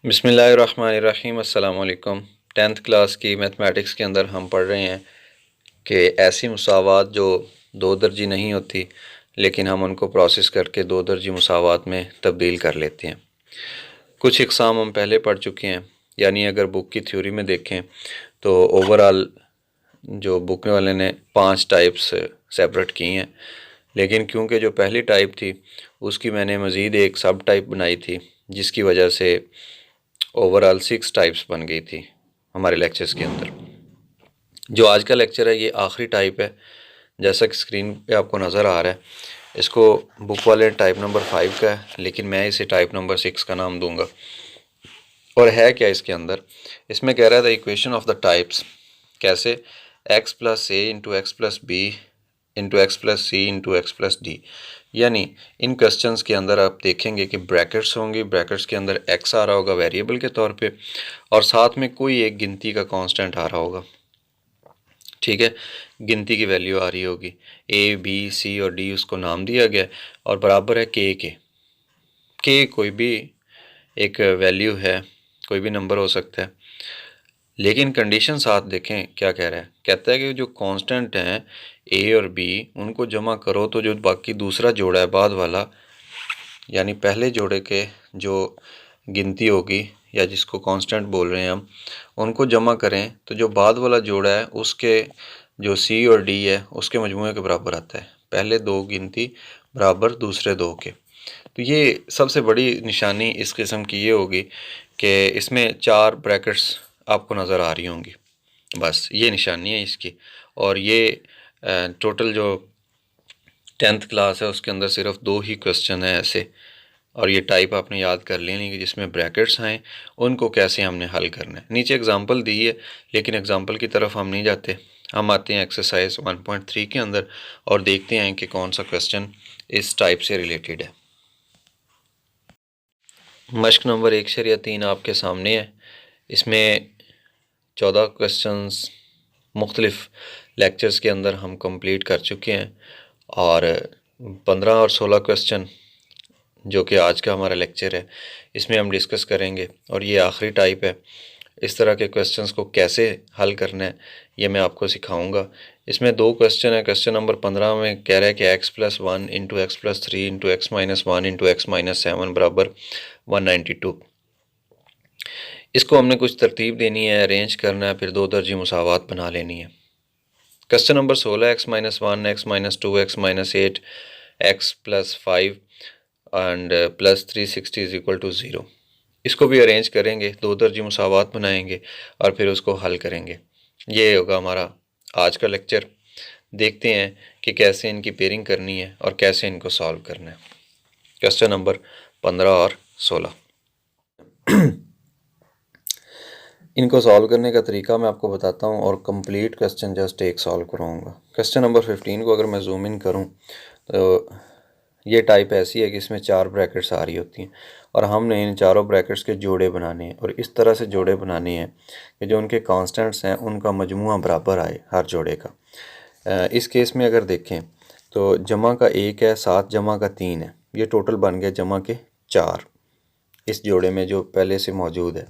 बिस्मिल्लाहिर्रहमानिर्रहीम अस्सलाम वालेकुम। 10th क्लास की मैथमेटिक्स के अंदर हम पढ़ रहे हैं कि ऐसी मुसावात जो दो दर्जी नहीं होती लेकिन हम उनको प्रोसेस करके दो दर्जी मुसावात में तब्दील कर लेते हैं। कुछ इक़साम हम पहले पढ़ चुके हैं, यानी अगर बुक की थ्योरी में देखें तो ओवरऑल जो बुक वाले ने 5 टाइप्स सेपरेट की हैं, लेकिन क्योंकि जो पहली टाइप थी उसकी मैंने मज़ीद एक सब टाइप बनाई थी, जिसकी वजह से ओवरऑल 6 टाइप्स बन गई थी हमारे लेक्चर्स के अंदर। जो आज का लेक्चर है ये आखिरी टाइप है, जैसा कि स्क्रीन पे आपको नज़र आ रहा है। इसको बुक वाले टाइप नंबर 5 का है, लेकिन मैं इसे टाइप नंबर 6 का नाम दूंगा। और है क्या इसके अंदर, इसमें कह रहा था इक्वेशन ऑफ द टाइप्स कैसे, x plus A into X plus B into X plus C into X plus D. यानी इन क्वेश्चंस के अंदर आप देखेंगे कि ब्रैकेट्स होंगी, ब्रैकेट्स के अंदर x आ रहा होगा वेरिएबल के तौर पे, और साथ में कोई एक गिनती का कांस्टेंट आ रहा होगा। ठीक है, गिनती की वैल्यू आ रही होगी, a b c और d उसको नाम दिया गया और बराबर है के कोई भी एक वैल्यू है, कोई भी नंबर हो सकता है। लेकिन कंडीशन साथ देखें क्या कह रहा है, कहता है कि जो कांस्टेंट हैं ए और बी उनको जमा करो तो जो बाकी दूसरा जोड़ा है बाद वाला, यानी पहले जोड़े के जो गिनती होगी या जिसको कांस्टेंट बोल रहे हैं हम, उनको जमा करें तो जो बाद वाला जोड़ा है उसके जो सी और डी है उसके मजमूए के बराबर आता है, पहले दो गिनती बराबर दूसरे दो के। तो ये सबसे बड़ी निशानी इस किस्म की ये होगी कि इसमें 4 ब्रैकेट्स आपको नज़र आ रही होंगी, बस ये निशानी है इसकी। और ये टोटल जो 10th क्लास है उसके अंदर सिर्फ 2 ही क्वेश्चन है ऐसे, और ये टाइप आपने याद कर लेनी कि जिसमें ब्रैकेट्स आएँ उनको कैसे हमने हल करना है। नीचे एग्जांपल दी है, लेकिन एग्जांपल की तरफ हम नहीं जाते, हम आते हैं एक्सरसाइज 1.3 के अंदर और देखते हैं कि कौन सा क्वेश्चन इस टाइप से रिलेटेड है। मश्क नंबर 1/3 आपके सामने है। इसमें 14 क्वेश्चंस मुख्तलिफ लेक्चर्स के अंदर हम कंप्लीट कर चुके हैं, और 15 और 16 क्वेश्चन जो कि आज का हमारा लेक्चर है इसमें हम डिस्कस करेंगे, और ये आखिरी टाइप है। इस तरह के क्वेश्चंस को कैसे हल करना है ये मैं आपको सिखाऊंगा। इसमें 2 क्वेश्चन है। क्वेश्चन नंबर 15 में कह रहा है कि x plus 1 into X plus 3 into x minus 1 into x minus 7 बराबर 192। इसको हमने कुछ तरतीब देनी है, अरेंज करना है, फिर दो दर्जी मुसावात बना लेनी है। Question number 16 X minus 1 X minus 2 X minus 8 X plus 5 and plus 360 is equal to 0। इसको भी अरेंज करेंगे, दो दर्जी मुसावात बनाएंगे और फिर उसको हल करेंगे। ये होगा हमारा आज का लेक्चर। देखते हैं कि कैसे इनकी पेयरिंग करनी है और कैसे इनको सॉल्व करना है। क्वेश्चन नंबर 15 और 16 इनको सॉल्व करने का तरीका मैं आपको बताता हूँ और कंप्लीट क्वेश्चन जस्ट एक सॉल्व कराऊँगा। क्वेश्चन नंबर 15 को अगर मैं जूम इन करूँ तो ये टाइप ऐसी है कि इसमें 4 ब्रैकेट्स आ रही होती हैं और हमने इन चारों ब्रैकेट्स के जोड़े बनाने हैं, और इस तरह से जोड़े बनाने हैं कि जो उनके कांस्टेंट्स हैं उनका मजमूआ बराबर आए हर जोड़े का। इस केस में अगर देखें तो जमा का 1 है, 7 जमा का 3 है, ये टोटल बन गया जमा के 4 इस जोड़े में जो पहले से मौजूद है।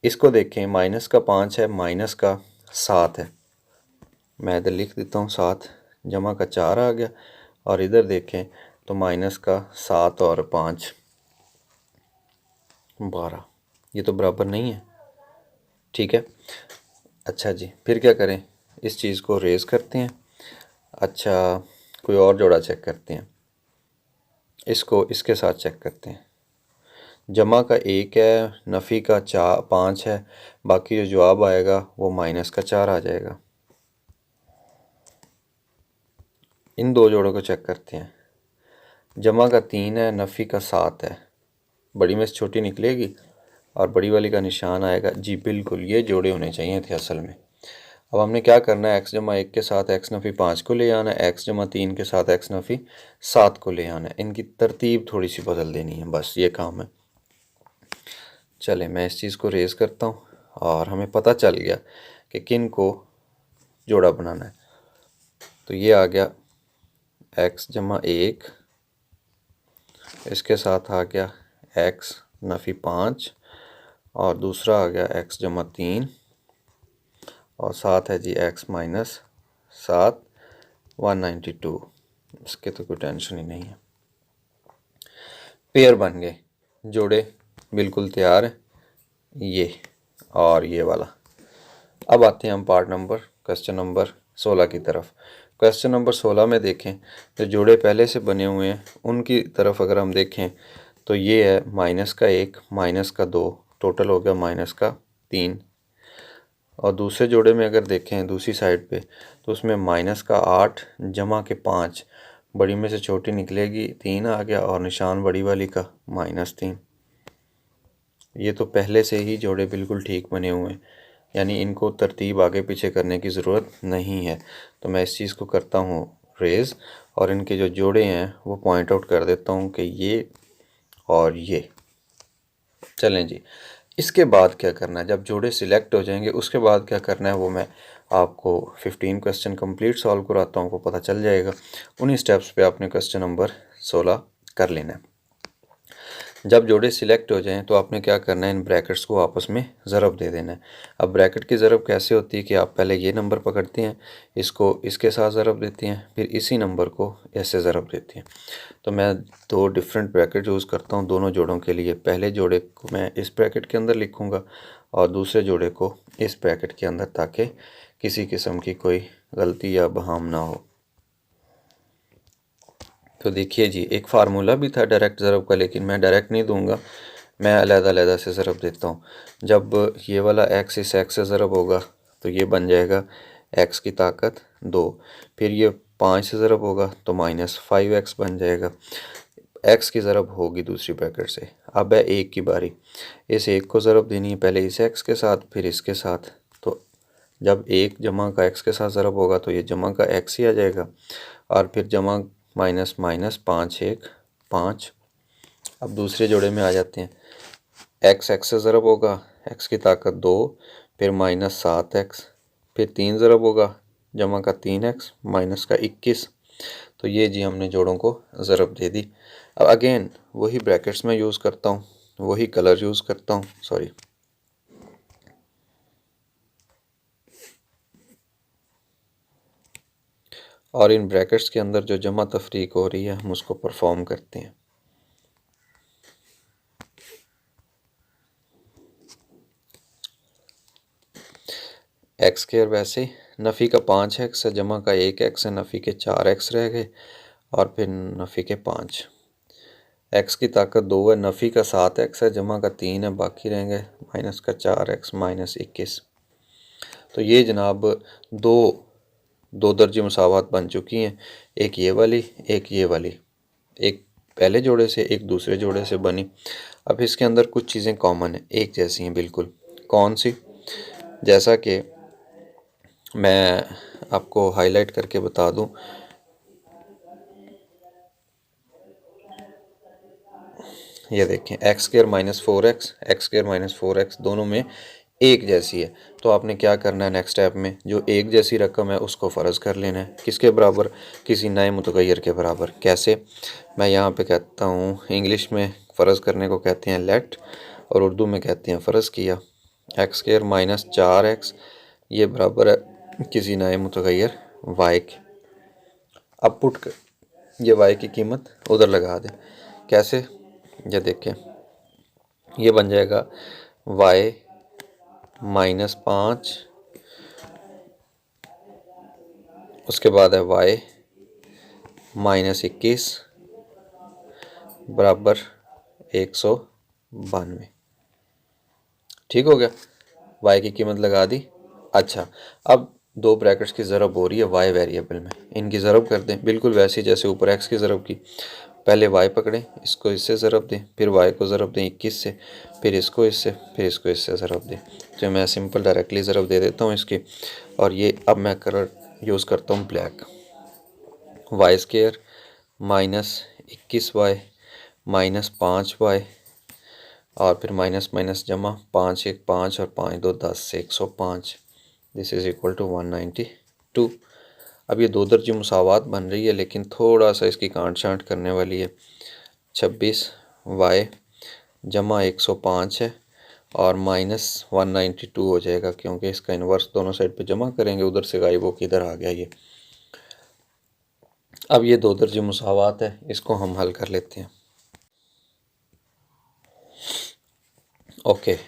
इसको देखें, माइनस का 5 है, माइनस का 7 है, मैं इधर लिख देता हूँ 7 जमा का 4 आ गया, और इधर देखें तो माइनस का 7 और 5 12, ये तो बराबर नहीं है। ठीक है, अच्छा जी, फिर क्या करें, इस चीज़ को रेज़ करते हैं। अच्छा, कोई और जोड़ा चेक करते हैं, इसको इसके साथ चेक करते हैं। जमा का 1 है, नफ़ी का 5 है, बाकी जो जवाब आएगा वो माइनस का 4 आ जाएगा। इन दो जोड़ों को चेक करते हैं। जमा का 3 है, नफ़ी का 7 है, बड़ी में से छोटी निकलेगी और बड़ी वाली का निशान आएगा। जी बिल्कुल, ये जोड़े होने चाहिए थे असल में। अब हमने क्या करना है, x जमा 1 के साथ x नफ़ी 5 को ले आना है, x जमा 3 के साथ x नफ़ी 7 को ले आना है। इनकी तरतीब थोड़ी सी बदल देनी है, बस ये काम है। चले मैं इस चीज़ को रेज़ करता हूँ और हमें पता चल गया कि किन को जोड़ा बनाना है। तो ये आ गया x जमा 1, इसके साथ आ गया x नफ़ी 5 और दूसरा आ गया x जमा 3 और साथ है जी x माइनस 7 192। इसके तो कोई टेंशन ही नहीं है। पेयर बन गए, जोड़े बिल्कुल तैयार है ये और ये वाला। अब आते हैं हम क्वेश्चन नंबर 16 की तरफ। क्वेश्चन नंबर 16 में देखें तो जोड़े पहले से बने हुए हैं उनकी तरफ अगर हम देखें तो ये है माइनस का 1 माइनस का 2, टोटल हो गया माइनस का 3। और दूसरे जोड़े में अगर देखें दूसरी साइड पे तो उसमें माइनस का 8 जमा के 5, बड़ी में से छोटी निकलेगी 3 आ गया और निशान बड़ी वाली का -3। ये तो पहले से ही जोड़े बिल्कुल ठीक बने हुए हैं, यानी इनको तरतीब आगे पीछे करने की ज़रूरत नहीं है। तो मैं इस चीज़ को करता हूँ रेज़ और इनके जो जोड़े हैं वो पॉइंट आउट कर देता हूँ कि ये और ये। चलें जी, इसके बाद क्या करना है, जब जोड़े सिलेक्ट हो जाएंगे उसके बाद क्या करना है वो मैं आपको 15 क्वेश्चन कंप्लीट सॉल्व कराता हूँ, आपको पता चल जाएगा। उन्हीं स्टेप्स पे आपने क्वेश्चन नंबर 16 कर लेना है। जब जोड़े सिलेक्ट हो जाएं तो आपने क्या करना है, इन ब्रैकेट्स को आपस में ज़रब दे देना है। अब ब्रैकेट की ज़रब कैसे होती है कि आप पहले ये नंबर पकड़ते हैं, इसको इसके साथ ज़रब देते हैं, फिर इसी नंबर को ऐसे ज़रब देते हैं। तो मैं दो डिफरेंट ब्रैकेट यूज़ करता हूँ दोनों जोड़ों के लिए। पहले जोड़े को मैं इस ब्रैकेट के अंदर लिखूँगा और दूसरे जोड़े को इस ब्रैकेट के अंदर, ताकि किसी किस्म की कोई गलती या बहाम ना हो। तो देखिए जी, एक फार्मूला भी था डायरेक्ट ज़रब का, लेकिन मैं डायरेक्ट नहीं दूंगा, मैं अलग-अलग से ज़रब देता हूँ। जब ये वाला x इस x से ज़रब होगा तो ये बन जाएगा x की ताकत 2, फिर ये 5 से ज़रब होगा तो -5x बन जाएगा। x की ज़रब होगी दूसरी ब्रैकेट से। अब है 1 की बारी, इस 1 को ज़रब देनी है पहले इस x के साथ फिर इसके साथ। तो जब 1 जमा का x के साथ ज़रब होगा तो ये जमा का x ही आ जाएगा और फिर जमा माइनस माइनस 5 1 5। अब दूसरे जोड़े में आ जाते हैं, x x से ज़रब होगा, x की ताकत 2, फिर -7x, फिर 3 ज़रब होगा जमा का 3x माइनस का 21। तो ये जी हमने जोड़ों को ज़रब दे दी। अब अगेन वही ब्रैकेट्स में यूज़ करता हूँ, वही कलर यूज़ करता हूँ, सॉरी, और इन ब्रैकेट्स के अंदर जो जमा तफरीक हो रही है हम उसको परफॉर्म करते हैं। एक्स स्क्वायर वैसे नफ़ी का 5x है जमा का 1x है, नफ़ी के 4x रह गए और फिर नफ़ी के 5। x की ताकत 2 है, नफ़ी का 7x है जमा का 3 है, बाकी रह गए माइनस का 4x -21। तो ये जनाब दो दर्जे मुसावात बन चुकी हैं, एक ये वाली एक ये वाली, एक पहले जोड़े से एक दूसरे जोड़े से बनी। अब इसके अंदर कुछ चीज़ें कॉमन हैं, एक जैसी हैं बिल्कुल। कौन सी? जैसा कि मैं आपको हाईलाइट करके बता दूं, ये देखें x square -4x x square -4x दोनों में एक जैसी है। तो आपने क्या करना है, नेक्स्ट स्टेप में जो एक जैसी रकम है उसको फ़र्ज़ कर लेना है। किसके बराबर? किसी नए मुतगय्यर के बराबर। कैसे? मैं यहाँ पे कहता हूँ, इंग्लिश में फ़र्ज़ करने को कहते हैं लेट और उर्दू में कहते हैं फ़र्ज़ किया। x स्क्वायर -4x ये बराबर है किसी नए मुतगय्यर y के। अब पुट कर ये y की कीमत उधर लगा दें। कैसे? ये देखें, ये बन जाएगा y -5, उसके बाद है y -21 बराबर 192। ठीक हो गया, y की कीमत लगा दी। अच्छा, अब दो ब्रैकेट्स की ज़रब हो रही है y वेरिएबल में, इनकी ज़रब कर दें बिल्कुल वैसे जैसे ऊपर x की ज़रब की। पहले y पकड़ें, इसको इससे ज़रब दें, फिर y को ज़रब दें 21 से, फिर इसको इससे, फिर इसको इससे ज़रब दें। तो मैं सिंपल डायरेक्टली ज़रब दे देता हूँ इसकी। और ये अब मैं कलर यूज़ करता हूँ black. y square -21y -5y और फिर माइनस माइनस जमा 5 1 5 और 5 2 10 से 105। This is equal to 192। अब ये दो दर्जी मुसावात बन रही है, लेकिन थोड़ा सा इसकी काट छाँट करने वाली है। 26y जमा 105 है और माइनस 192 हो जाएगा, क्योंकि इसका इन्वर्स दोनों साइड पे जमा करेंगे, उधर से गायब होकर इधर आ गया ये। अब ये दो दर्जी मुसावात है, इसको हम हल कर लेते हैं। ओके,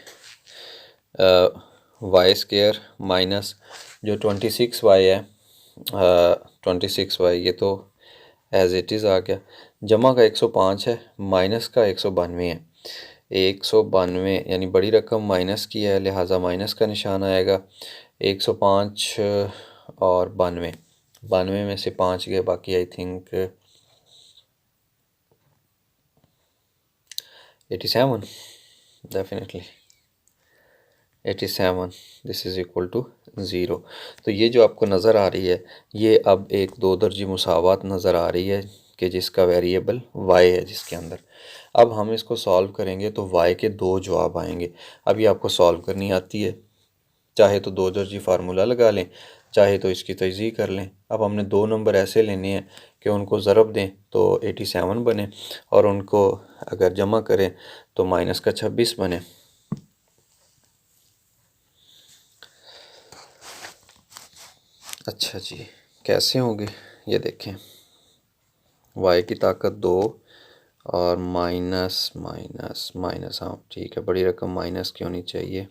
वाई स्केयर माइनस जो 26y है, 26y ये तो एज इट इज़ आ गया। जमा का 105 है, माइनस का 192 है। 192 यानी बड़ी रकम माइनस की है, लिहाजा माइनस का निशान आएगा। 105 और 92, 92 में से 5 गए, बाकी I think 87, definitely 87, this is equal to 0। तो ये जो आपको नज़र आ रही है, ये अब एक दो दर्जी मुसावात नज़र आ रही है कि जिसका वेरिएबल y है जिसके अंदर। अब हम इसको सॉल्व करेंगे तो y के दो जवाब आएंगे। अब ये आपको सॉल्व करनी आती है, चाहे तो दो दर्जी फार्मूला लगा लें, चाहे तो इसकी तजज़ी कर लें। अब हमने दो नंबर ऐसे लेने हैं कि उनको ज़रब दें तो 87 बने, और उनको अगर जमा करें तो माइनस का 26 बने। अच्छा जी, कैसे होंगे ये देखें। y की ताकत 2 और माइनस माइनस माइनस, हाँ ठीक है, बड़ी रकम माइनस की होनी चाहिए।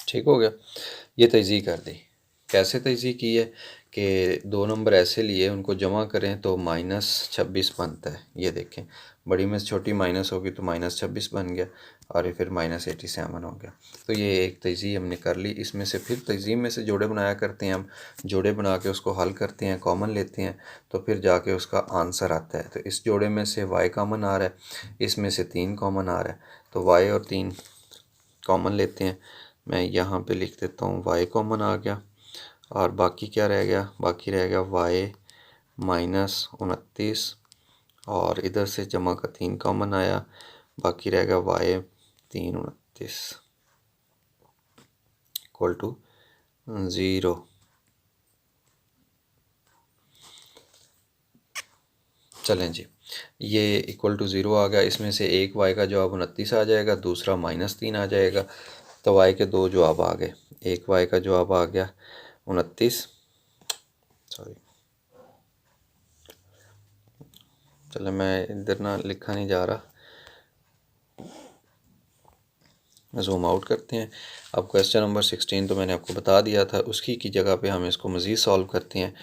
ठीक हो गया, ये तजज़ी कर दी। कैसे तजज़ी की है कि दो नंबर ऐसे लिए, उनको जमा करें तो -26 बनता है। ये देखें, बड़ी में से छोटी माइनस होगी तो -26 बन गया, और ये फिर -87 हो गया। तो ये एक तजज़ी हमने कर ली। इसमें से फिर तजज़ी में से जोड़े बनाया करते हैं हम, जोड़े बना के उसको हल करते हैं, कॉमन लेते हैं, तो फिर जाके उसका आंसर आता है। तो इस जोड़े में से y कॉमन आ रहा है, इसमें से 3 कॉमन आ रहा है, तो y और 3 कॉमन लेते हैं। मैं यहाँ पे लिख देता हूँ y कॉमन आ गया, और बाकी क्या रह गया, बाकी रह गया y -29, और इधर से जमा का 3 कॉमन आया, बाकी रह गया y 329 इक्वल टू 0। चलें जी, ये इक्वल टू 0 आ गया। इसमें से एक y का जवाब 29 आ जाएगा, दूसरा -3 आ जाएगा, तो y के दो जवाब आ गए। एक y का जवाब आ गया 29, सॉरी चलो मैं इधर ना लिखा नहीं जा रहा, ज़ूम आउट करते हैं। अब क्वेश्चन नंबर 16 तो मैंने आपको बता दिया था, उसकी की जगह पे हम इसको मज़ीद सॉल्व करते हैं।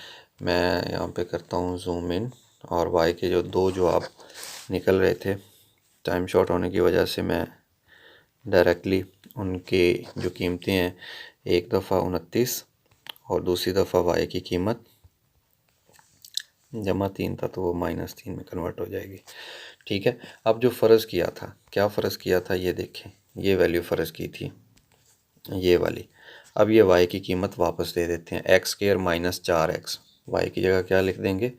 मैं यहाँ पे करता हूँ ज़ूम इन, और y के जो दो जवाब निकल रहे थे, टाइम शॉर्ट होने की वजह से मैं डायरेक्टली उनके जो कीमतें हैं, एक दफ़ा 29 और दूसरी दफ़ा y की कीमत जमा 3 था तो वो -3 में कन्वर्ट हो जाएगी। ठीक है, अब जो फ़र्ज़ किया था, क्या फ़र्ज़ किया था, ये देखें, ये वैल्यू फ़र्ज़ की थी, ये वाली। अब ये y की कीमत वापस दे देते हैं, x² -4x, y की जगह क्या लिख देंगे,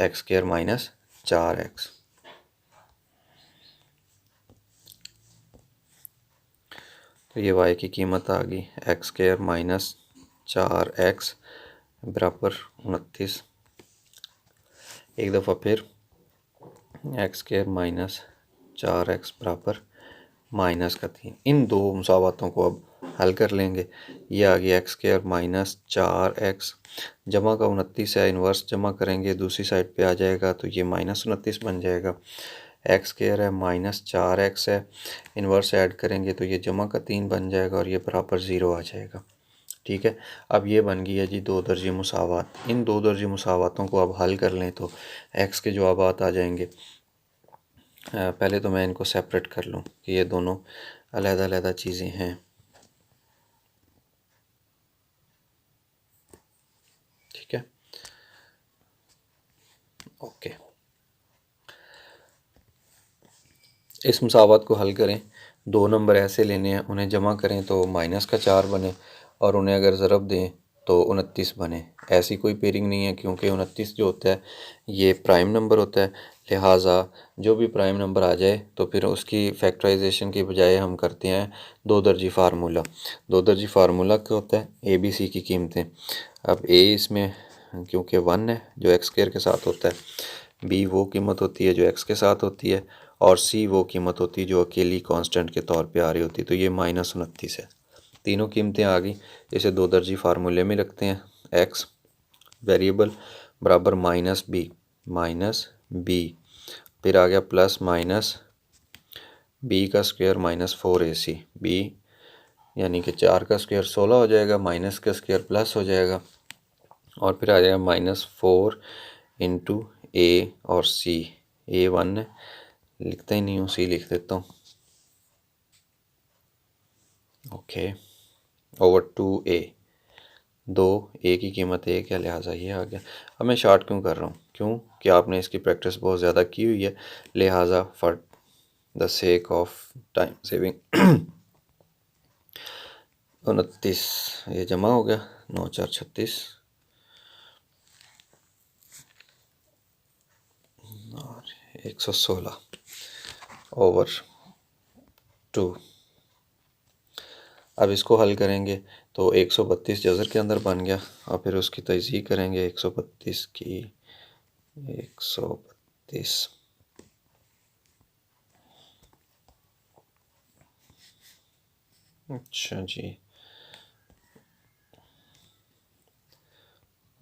x² -4x। तो ये y की कीमत आ गई x² -4x बराबर 29। एक दफ़ा फिर x² -4x बराबर -3। इन दो मुसावातों को अब हल कर लेंगे। ये आ गया x² -4x, जमा का 29 है, इन्वर्स जमा करेंगे दूसरी साइड पे आ जाएगा, तो ये -29 बन जाएगा। x² है -4x है, इन्वर्स ऐड करेंगे तो ये जमा का 3 बन जाएगा, और ये बराबर 0 आ जाएगा। ठीक है, अब ये बन गई है जी दो दर्जी मुसावात। इन दो दर्जी मुसावातों को अब हल कर लें तो x के जवाबात आ जाएंगे। पहले तो मैं इनको सेपरेट कर लूँ कि ये दोनों अलग-अलग चीज़ें हैं। ठीक है, ओके, इस मुसावत को हल करें। दो नंबर ऐसे लेने हैं, उन्हें जमा करें तो -4 बने, और उन्हें अगर ज़रब दें तो 29 बने। ऐसी कोई पेयरिंग नहीं है क्योंकि 29 जो होता है ये प्राइम नंबर होता है, लिहाजा जो भी प्राइम नंबर आ जाए तो फिर उसकी फैक्टराइजेशन की बजाय हम करते हैं दो दर्जी फार्मूला। दो दर्जी फार्मूला क्या होता है, ए बी सी की कीमतें। अब ए इसमें क्योंकि 1 है जो एक्स स्क्वायर के साथ होता है, बी वो कीमत होती है जो एक्स के साथ होती है, और सी वो कीमत होती है जो अकेली कांस्टेंट के तौर पे आ रही होती है। तो ये -29 है। तीनों कीमतें आ गई, इसे दो दर्जी फार्मूले में रखते हैं। एक्स वेरिएबल बराबर माइनस बी, फिर आ गया प्लस माइनस बी का स्क्वायर -4ac, बी यानी कि 4 का स्क्वायर 16 हो जाएगा, माइनस का स्क्वायर प्लस हो जाएगा, और फिर आ जाएगा -4 इंटू ए और सी। ए 1 है, लिखता ही नहीं हूँ, सी लिख देता हूँ। ओके, ओवर 2a, 2a की कीमत 1 है, लिहाजा ये आ गया। अब मैं शार्ट क्यों कर रहा हूँ, क्यों कि आपने इसकी प्रैक्टिस बहुत ज़्यादा की हुई है, लिहाजा for the sake of time saving 29 ये जमा हो गया, 9 4 36 और 116 ओवर 2। अब इसको हल करेंगे तो 132 जज़र के अंदर बन गया, और फिर उसकी तजज़ीह करेंगे 132 की 132। अच्छा जी,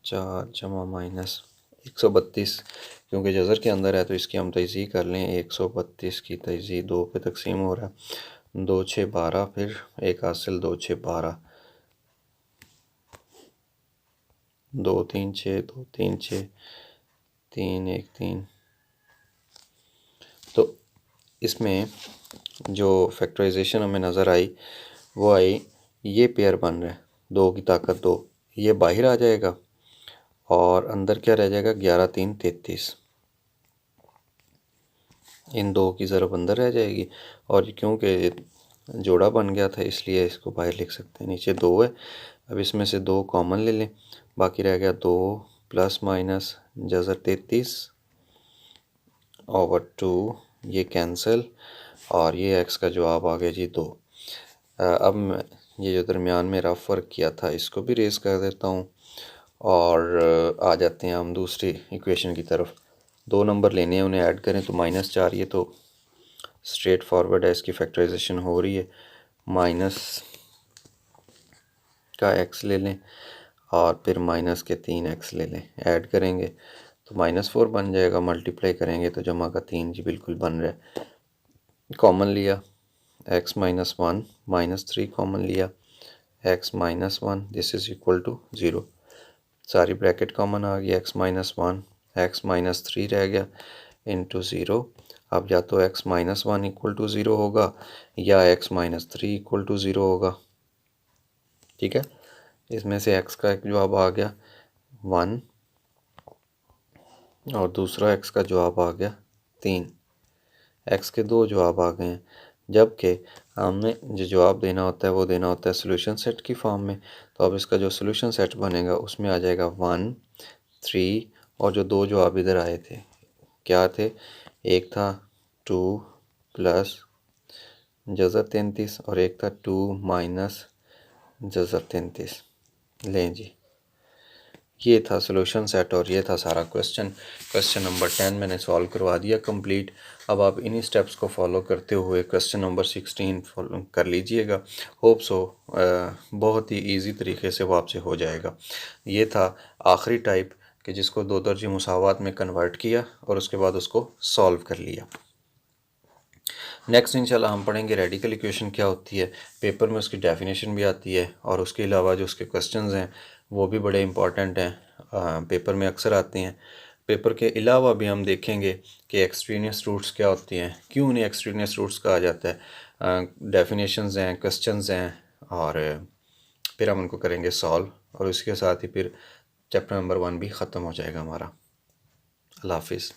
4 जमा माइनस 132, क्योंकि जज़र के अंदर है तो इसकी हम तजज़ीह कर लें। 132 की तजज़ीह 2 पे तकसीम हो रहा है, 2 6 12, फिर एक हासिल 2 6 12, 2 3 6, 2 3 6, 3 1 3। तो इसमें जो फैक्टराइजेशन हमें नज़र आई वो आई, ये पेयर बन रहा है 2 की ताकत 2, ये बाहर आ जाएगा और अंदर क्या रह जाएगा 11 3 33, इन 2 की ज़रब अंदर रह जाएगी, और क्योंकि जोड़ा बन गया था इसलिए इसको बाहर लिख सकते हैं। नीचे 2 है, अब इसमें से 2 कॉमन ले लें, बाकी रह गया 2 प्लस माइनस जज़र 33 ओवर 2, ये कैंसिल, और ये एक्स का जवाब आ गया जी 2। अब मैं ये जो दरमियान में रफ वर्क किया था इसको भी रेज़ कर देता हूँ, और आ जाते हैं हम दूसरी इक्वेशन की तरफ। 2 नंबर लेने हैं, उन्हें ऐड करें तो -4, ये तो स्ट्रेट फॉरवर्ड है, इसकी फैक्टराइजेशन हो रही है। माइनस का एक्स ले लें और फिर माइनस के 3x ले लें, ऐड करेंगे तो -4 बन जाएगा, मल्टीप्लाई करेंगे तो जमा का 3 जी बिल्कुल बन रहा है। कॉमन लिया x -1, -3 कॉमन लिया x -1, this is equal to 0, सारी ब्रैकेट कॉमन आ गई, x -1 x -3 रह गया इंटू 0। अब या तो x -1 इक्वल टू 0 होगा या x -3 इक्वल टू 0 होगा, ठीक है। इसमें से x का एक जवाब आ गया 1 और दूसरा x का जवाब आ गया 3, x के 2 जवाब आ गए हैं, जबकि हमने जो जवाब देना होता है वो देना होता है सोल्यूशन सेट की फॉर्म में। तो अब इसका जो सोल्यूशन सेट बनेगा उसमें आ जाएगा 1 3, और जो 2 जवाब इधर आए थे क्या थे, एक था 2 प्लस जज़र 33 और एक था 2 माइनस जज़र 33। लें जी, ये था सॉल्यूशन सेट और ये था सारा क्वेश्चन नंबर 10 मैंने सॉल्व करवा दिया कंप्लीट। अब आप इन्हीं स्टेप्स को फॉलो करते हुए क्वेश्चन नंबर 16 फॉलो कर लीजिएगा। होप सो बहुत ही इजी तरीके से वो आपसे हो जाएगा। ये था आखिरी टाइप कि जिसको दो दर्जी मुसावात में कन्वर्ट किया और उसके बाद उसको सॉल्व कर लिया। नेक्स्ट इंशाल्लाह हम पढ़ेंगे रेडिकल इक्वेशन क्या होती है, पेपर में उसकी डेफिनेशन भी आती है, और उसके अलावा जो उसके क्वेश्चंस हैं वो भी बड़े इंपॉर्टेंट हैं, पेपर में अक्सर आते हैं। पेपर के अलावा भी हम देखेंगे कि एक्सट्रेनियस रूट्स क्या होती हैं, क्यों उन्हें एक्सट्रेनियस रूट्स कहा जाता है, डेफिनेशंस हैं, क्वेश्चंस हैं, और फिर हम उनको करेंगे सॉल्व, और उसके साथ ही फिर चैप्टर नंबर 1 भी ख़त्म हो जाएगा हमारा। अल्लाह हाफिज़।